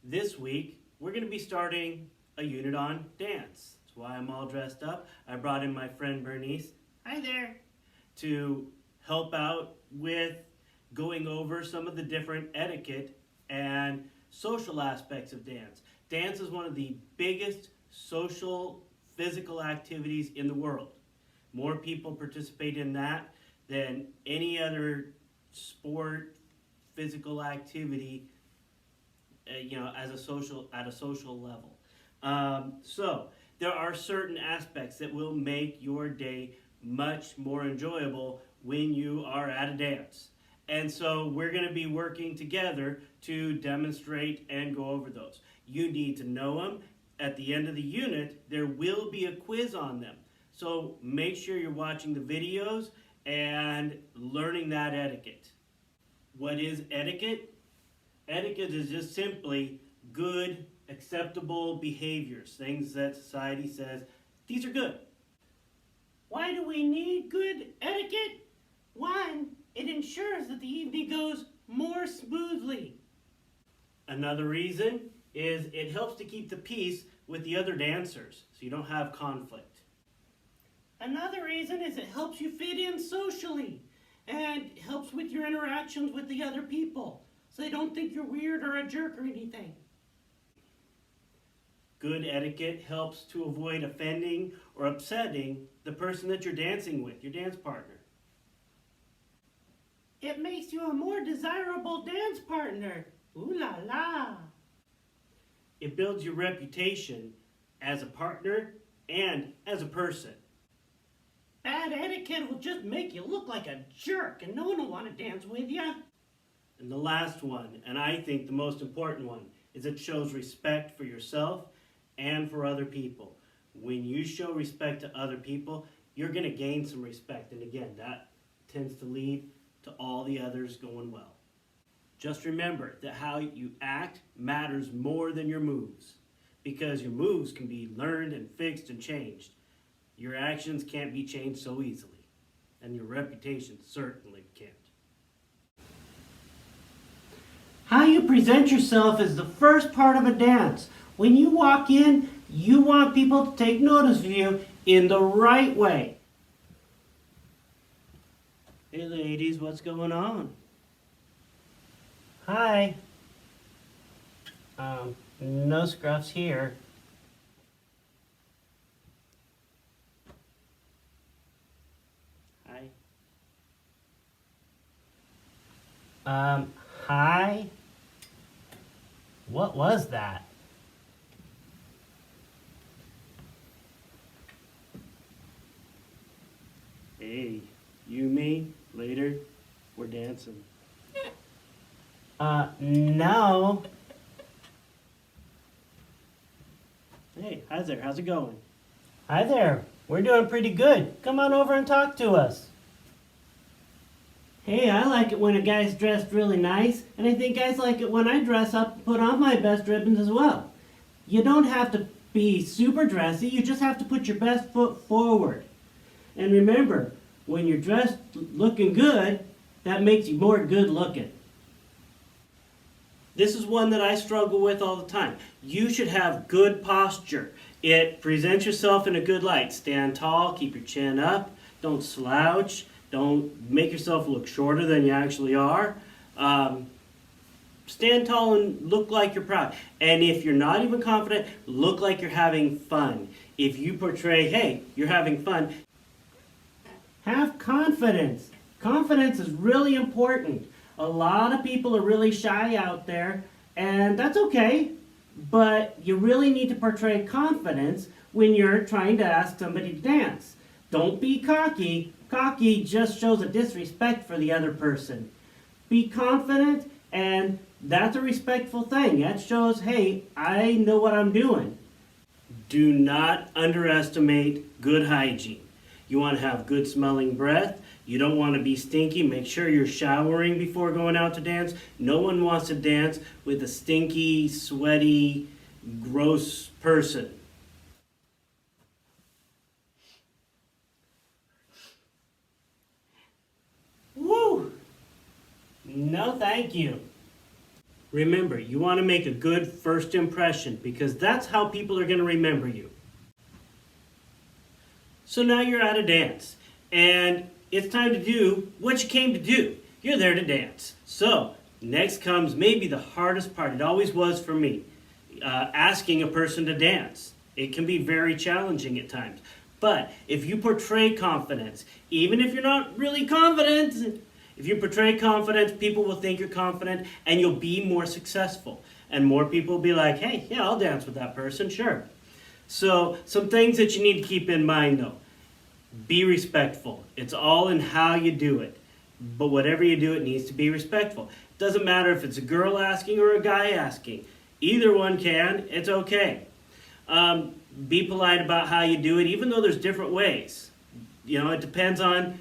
This week, we're going to be starting a unit on dance. That's why I'm all dressed up. I brought in my friend Bernice, hi there, to help out with going over some of the different etiquette and social aspects of dance. Dance is one of the biggest social, physical activities in the world. More people participate in that than any other sport, physical activity, at a social level. So there are certain aspects that will make your day much more enjoyable when you are at a dance. And so we're going to be working together to demonstrate and go over those. You need to know them. At the end of the unit, there will be a quiz on them. So make sure you're watching the videos and learning that etiquette. What is etiquette? Etiquette is just simply good, acceptable behaviors, things that society says, these are good. Why do we need good etiquette? One, it ensures that the evening goes more smoothly. Another reason is it helps to keep the peace with the other dancers, so you don't have conflict. Another reason is it helps you fit in socially and helps with your interactions with the other people, so they don't think you're weird or a jerk or anything. Good etiquette helps to avoid offending or upsetting the person that you're dancing with, your dance partner. It makes you a more desirable dance partner. Ooh la la. It builds your reputation as a partner and as a person. Bad etiquette will just make you look like a jerk and no one will want to dance with you. And the last one, and I think the most important one, is it shows respect for yourself and for other people. When you show respect to other people, you're going to gain some respect. And again, that tends to lead to all the others going well. Just remember that how you act matters more than your moves, because your moves can be learned and fixed and changed. Your actions can't be changed so easily, and your reputation certainly can't. How you present yourself is the first part of a dance. When you walk in, you want people to take notice of you in the right way. Hey ladies, what's going on? Hi. No scruffs here. Hi. Hi? What was that? Hey, you, me, later, we're dancing. No. Hey, hi there, how's it going? Hi there, we're doing pretty good. Come on over and talk to us. Hey, I like it when a guy's dressed really nice, and I think guys like it when I dress up and put on my best ribbons as well. You don't have to be super dressy, you just have to put your best foot forward. And remember, when you're dressed looking good, that makes you more good looking. This is one that I struggle with all the time. You should have good posture. It presents yourself in a good light. Stand tall, keep your chin up, don't slouch. Don't make yourself look shorter than you actually are. Stand tall and look like you're proud. And if you're not even confident, look like you're having fun. If you portray, hey, you're having fun, have confidence. Confidence is really important. A lot of people are really shy out there, and that's okay. But you really need to portray confidence when you're trying to ask somebody to dance. Don't be cocky. Cocky just shows a disrespect for the other person. Be confident, and that's a respectful thing. That shows, hey, I know what I'm doing. Do not underestimate good hygiene. You want to have good smelling breath. You don't want to be stinky. Make sure you're showering before going out to dance. No one wants to dance with a stinky, sweaty, gross person. Woo! No, thank you. Remember, you want to make a good first impression because that's how people are going to remember you. So now you're at a dance and it's time to do what you came to do. You're there to dance. So next comes maybe the hardest part. It always was for me, asking a person to dance. It can be very challenging at times. But if you portray confidence, even if you're not really confident, if you portray confidence, people will think you're confident and you'll be more successful. And more people will be like, hey, yeah, I'll dance with that person, sure. So some things that you need to keep in mind though. Be respectful. It's all in how you do it. But whatever you do, it needs to be respectful. It doesn't matter if it's a girl asking or a guy asking. Either one can, it's okay. Be polite about how you do it, even though there's different ways. You know, it depends on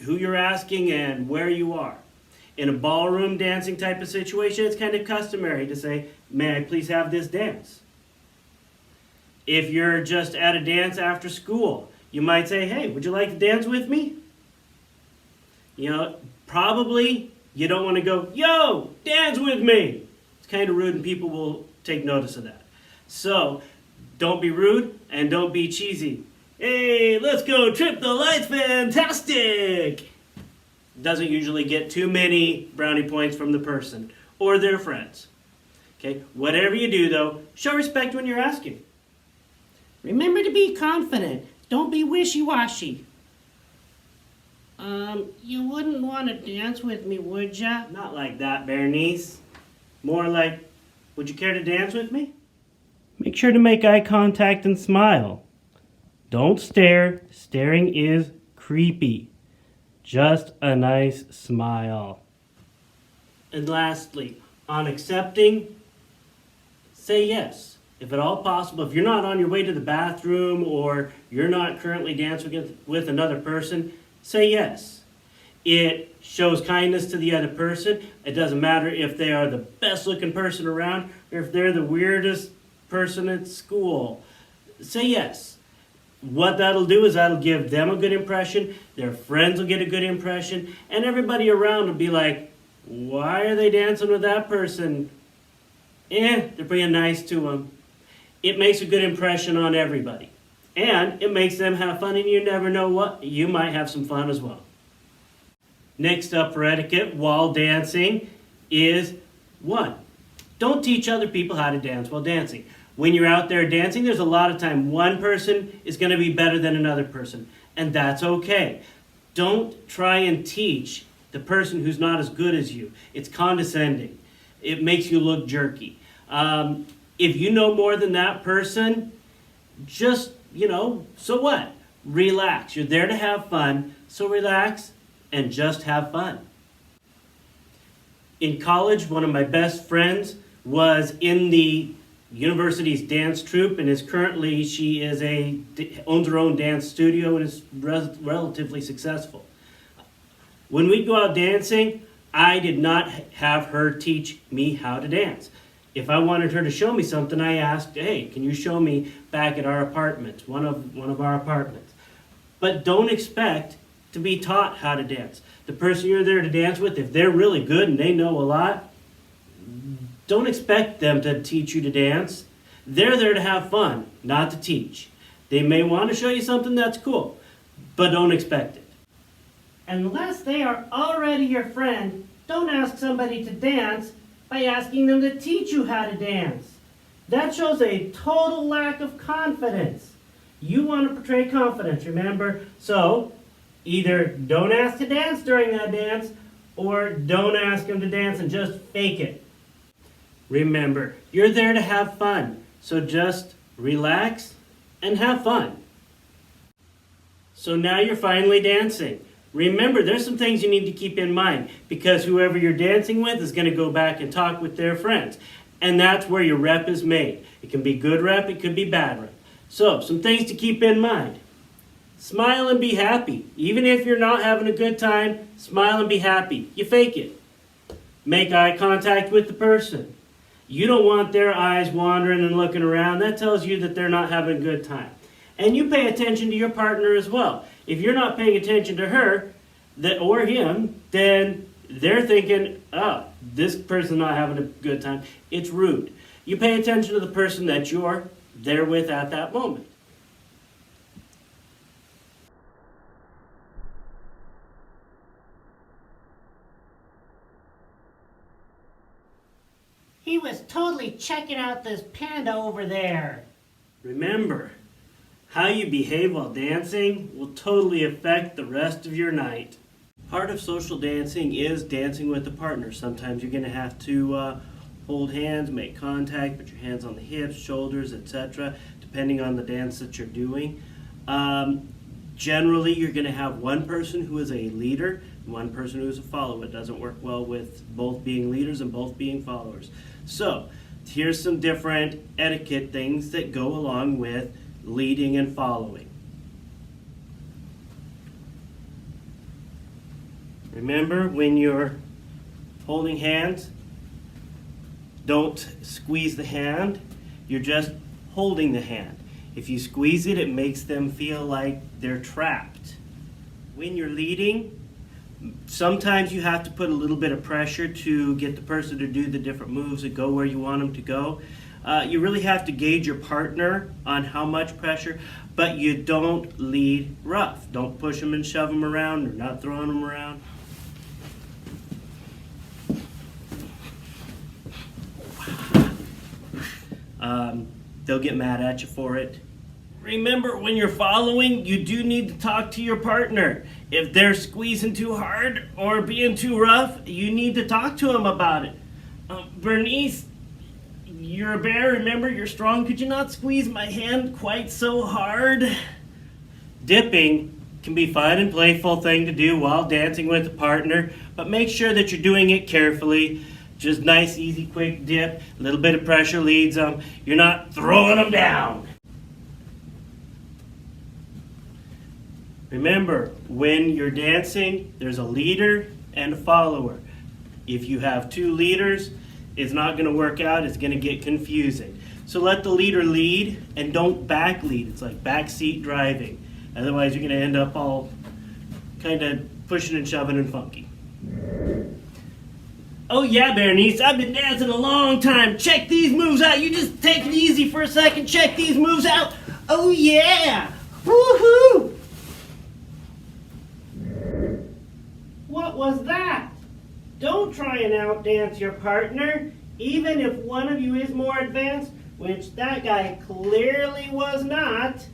who you're asking and where you are. In a ballroom dancing type of situation, it's kind of customary to say, may I please have this dance? If you're just at a dance after school, you might say, hey, would you like to dance with me? You know, probably you don't want to go, yo, dance with me. It's kind of rude and people will take notice of that. So, don't be rude and don't be cheesy. Hey, let's go trip the lights, fantastic! Doesn't usually get too many brownie points from the person or their friends. Okay, whatever you do though, show respect when you're asking. Remember to be confident. Don't be wishy-washy. You wouldn't want to dance with me, would ya? Not like that, Bernice. More like, would you care to dance with me? Make sure to make eye contact and smile. Don't stare. Staring is creepy. Just a nice smile. And lastly, on accepting, say yes. If at all possible, if you're not on your way to the bathroom or you're not currently dancing with another person, say yes. It shows kindness to the other person. It doesn't matter if they are the best looking person around or if they're the weirdest person at school. Say yes. What that'll do is that'll give them a good impression, their friends will get a good impression, and everybody around will be like, why are they dancing with that person? They're being nice to them. It makes a good impression on everybody. And it makes them have fun, and you never know what, you might have some fun as well. Next up for etiquette while dancing is 1. Don't teach other people how to dance while dancing. When you're out there dancing, there's a lot of time one person is going to be better than another person, and that's okay. Don't try and teach the person who's not as good as you. It's condescending. It makes you look jerky. If you know more than that person, just, so what? Relax. You're there to have fun, so relax and just have fun. In college, one of my best friends was in the university's dance troupe and she owns her own dance studio and is relatively successful. When we go out dancing, I did not have her teach me how to dance. If I wanted her to show me something, I asked, hey, can you show me back at our apartment, one of our apartments? But don't expect to be taught how to dance. The person you're there to dance with, if they're really good and they know a lot, don't expect them to teach you to dance. They're there to have fun, not to teach. They may want to show you something that's cool, but don't expect it. Unless they are already your friend, don't ask somebody to dance by asking them to teach you how to dance. That shows a total lack of confidence. You want to portray confidence, remember? So, either don't ask to dance during that dance, or don't ask them to dance and just fake it. Remember, you're there to have fun, so just relax and have fun. So now you're finally dancing. Remember, there's some things you need to keep in mind because whoever you're dancing with is going to go back and talk with their friends. And that's where your rep is made. It can be good rep, it could be bad rep. So, some things to keep in mind. Smile and be happy. Even if you're not having a good time, smile and be happy. You fake it. Make eye contact with the person. You don't want their eyes wandering and looking around. That tells you that they're not having a good time. And you pay attention to your partner as well. If you're not paying attention to her or him, then they're thinking, oh, this person's not having a good time. It's rude. You pay attention to the person that you're there with at that moment. He was totally checking out this panda over there. Remember, how you behave while dancing will totally affect the rest of your night. Part of social dancing is dancing with a partner. Sometimes you're going to have to hold hands, make contact, put your hands on the hips, shoulders, etc., depending on the dance that you're doing. Generally, you're going to have one person who is a leader and one person who is a follower. It doesn't work well with both being leaders and both being followers. So, here's some different etiquette things that go along with leading and following. Remember, when you're holding hands, don't squeeze the hand. You're just holding the hand. If you squeeze it, it makes them feel like they're trapped. When you're leading, sometimes you have to put a little bit of pressure to get the person to do the different moves and go where you want them to go. You really have to gauge your partner on how much pressure, but you don't lead rough. Don't push them and shove them around or not throwing them around. They'll get mad at you for it. Remember, when you're following, you do need to talk to your partner. If they're squeezing too hard or being too rough, you need to talk to them about it. Bernice, you're a bear. Remember, you're strong. Could you not squeeze my hand quite so hard? Dipping can be a fun and playful thing to do while dancing with a partner, but make sure that you're doing it carefully. Just nice, easy, quick dip. A little bit of pressure leads them. You're not throwing them down. Remember, when you're dancing, there's a leader and a follower. If you have two leaders, it's not going to work out. It's going to get confusing. So let the leader lead and don't back lead. It's like backseat driving. Otherwise, you're going to end up all kind of pushing and shoving and funky. Oh yeah, Bernice, I've been dancing a long time. Check these moves out. You just take it easy for a second. Check these moves out. Oh yeah. Woohoo! What was that? Don't try and outdance your partner, even if one of you is more advanced, which that guy clearly was not.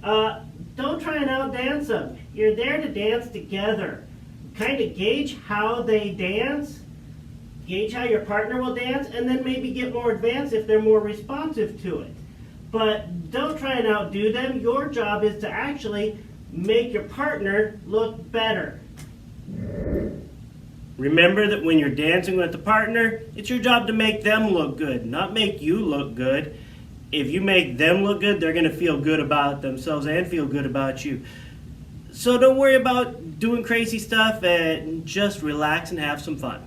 Don't try and outdance them. You're there to dance together. Kind of gauge how they dance, gauge how your partner will dance, and then maybe get more advanced if they're more responsive to it. But don't try and outdo them. Your job is to actually make your partner look better. Remember that when you're dancing with a partner, it's your job to make them look good, not make you look good. If you make them look good, they're going to feel good about themselves and feel good about you. So don't worry about doing crazy stuff and just relax and have some fun.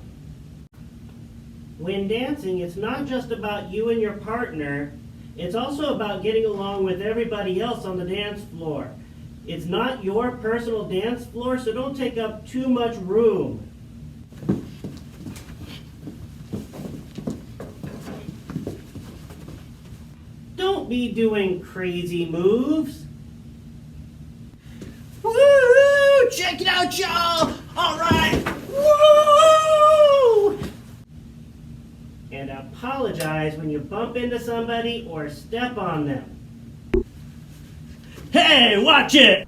When dancing, it's not just about you and your partner. It's also about getting along with everybody else on the dance floor. It's not your personal dance floor, so don't take up too much room. Don't be doing crazy moves. Woo! Check it out, y'all! All right! Woo! And apologize when you bump into somebody or step on them. Hey, watch it!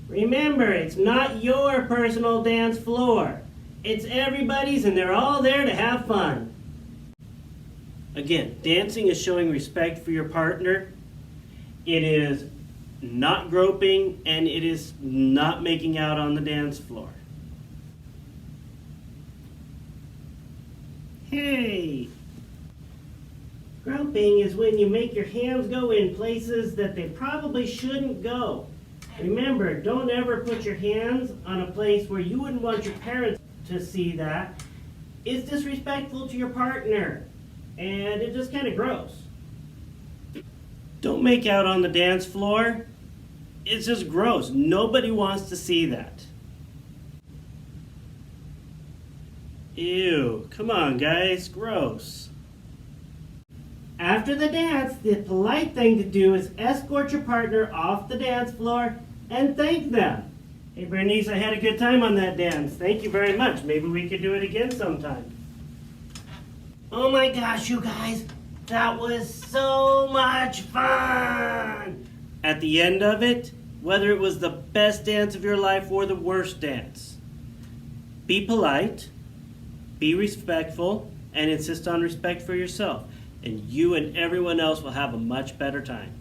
Remember, it's not your personal dance floor. It's everybody's, and they're all there to have fun. Again, dancing is showing respect for your partner. It is not groping, and it is not making out on the dance floor. Hey! Groping is when you make your hands go in places that they probably shouldn't go. Remember, don't ever put your hands on a place where you wouldn't want your parents to see that. It's disrespectful to your partner, and it just kind of gross. Don't make out on the dance floor. It's just gross. Nobody wants to see that. Ew, come on guys, gross. After the dance, the polite thing to do is escort your partner off the dance floor and thank them. Hey Bernice, I had a good time on that dance. Thank you very much. Maybe we could do it again sometime. Oh my gosh, you guys, that was so much fun! At the end of it, whether it was the best dance of your life or the worst dance, be polite, be respectful, and insist on respect for yourself. And you and everyone else will have a much better time.